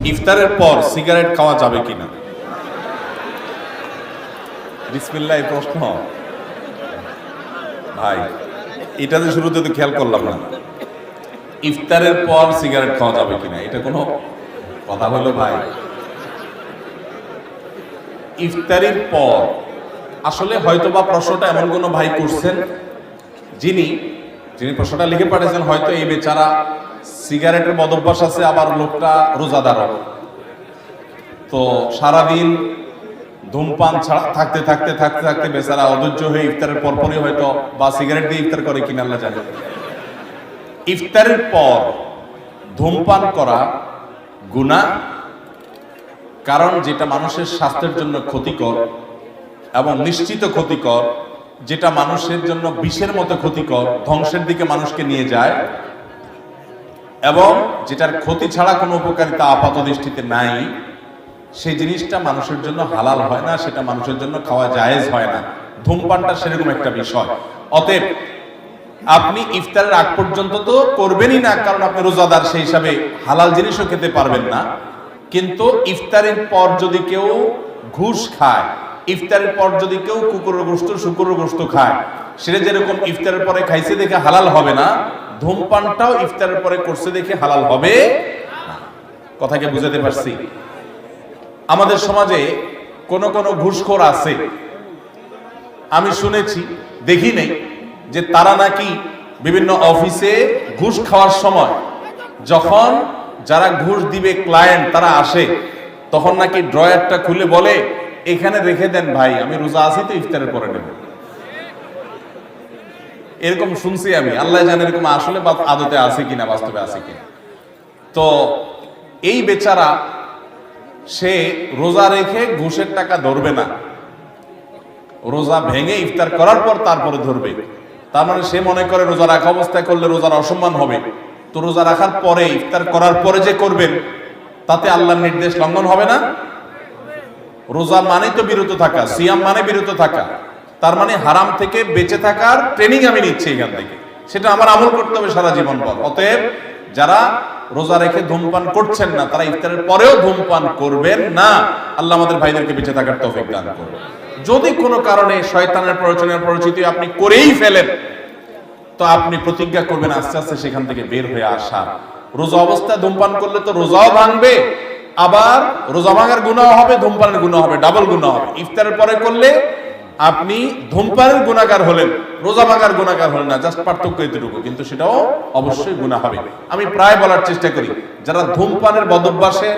ইফতারের পর সিগারেট খাওয়া যাবে কিনা? বিসমিল্লাহ প্রশ্ন ভাই, এটা যে শুরুতে তো খেয়াল করলাম না। ইফতারের পর সিগারেট খাওয়া যাবে কিনা এটা কোনো কথা হলো ভাই? ইফতারের পর আসলে হয়তোবা প্রশ্নটা এমন কোন ভাই করছেন যিনি প্রশ্নটা লিখে পাঠিয়েছেন, হয়তো এই বেচারা সিগারেটের বদভ্যাস আছে, আবার লোকটা রোজাদার, তো সারাদিন ধূমপান ছাড়া থাকতে থাকতে থাকতে থাকতে বেচারা অধৈর্য হয়ে ইফতারের পরপরই হয়তো বা সিগারেট দিয়ে ইফতার করে কিনা আল্লাহ জানে। ইফতারের পর ধূমপান করা গুনাহ, কারণ যেটা মানুষের স্বাস্থ্যের জন্য ক্ষতিকর এবং নিশ্চিত ক্ষতিকর, যেটা মানুষের জন্য বিষের মতো ক্ষতিকর, ধ্বংসের দিকে মানুষকে নিয়ে যায়, এবং যেটার ক্ষতি ছাড়া কোনো উপকারিতা আপাত দৃষ্টিতে নাই, সেই জিনিসটা মানুষের জন্য হালাল হয় না, সেটা মানুষের জন্য খাওয়া জায়েজ হয় না। ধূমপানটা সেরকম একটা বিষয়। অতএব আপনি ইফতারের আগ পর্যন্ত তো করবেনই না, কারণ আপনি রোজাদার, সেই হিসাবে হালাল জিনিসও খেতে পারবেন না। কিন্তু ইফতারের পর যদি কেউ ঘুষ খায়, ইফতারের পর যদি কেউ কুকুরের গোশত শুকুরের গোশত খায়, সেটা যেরকম ইফতারের পরে খাইছে দেখে হালাল হবে না, ধূমপানটাও ইফতারের পরে করছে দেখে হালাল হবে না। কথাকে বুঝাতে পারছি? আমাদের সমাজে কোন কোন ঘুষখোর আছে, আমি শুনেছি, দেখি নেই, যে তারা নাকি বিভিন্ন অফিসে ঘুষ খাওয়ার সময় যখন যারা ঘুষ দিবে ক্লায়েন্ট তারা আসে, তখন নাকি ড্রয়ারটা খুলে বলে, এখানে রেখে দেন ভাই, আমি রোজা আছি তো ইফতারের পরে নেব। এরকম শুনছি আমি, আল্লাহ জানে এরকম আসলে আদতে আছে কিনা, বাস্তবে আছে কিনা। তো এই বেচারা সে রোজা রেখে ঘুষের টাকা ধরবে না, রোজা ভেঙে ইফতার করার পর তারপরে ধরবে। তার মানে সে মনে করে রোজা রাখা অবস্থায় করলে রোজার অসম্মান হবে, তো রোজা রাখার পরে ইফতার করার পরে যে করবেন তাতে আল্লাহর নির্দেশ লঙ্ঘন হবে না? রোজা মানে তো বিরত থাকা, সিয়াম মানে বিরত থাকা, তার মানে হারাম থেকে বেঁচে থাকার ট্রেনিং আমি নিচ্ছি এখান থেকে, সেটা আমার আমল করতে হবে সারা জীবন পর। অতএব যারা রোজা রেখে ধূমপান করছেন না, তারা ইফতারের পরেও ধূমপান করবেন না। আল্লাহ আমাদের ভাইদেরকে বেঁচে থাকার তৌফিক দান করুন। যদি কোনো কারণে শয়তানের প্ররোচনার পরিচিতি আপনি করেই ফেলেন, তো আপনি প্রতিজ্ঞা করবেন আস্তে আস্তে সেখান থেকে বের হয়ে আসা। রোজা অবস্থায় ধূমপান করলে তো রোজাও ভাঙবে, আবার রোজা ভাঙার গুনাহ হবে, ধূমপানের গুনাহ হবে, ডাবল গুনাহ হবে। ইফতারের পরে করলে আপনি ধূমপানের গুনাহগার হলেন, রোজা ভাঙার গুনাহগার হলেন না, জাস্ট পার্থক্য এতটুকু, কিন্তু সেটাও অবশ্যই গুনাহ হবে। আমি প্রায় বলার চেষ্টা করি, যারা ধূমপানের বদভ্যাসে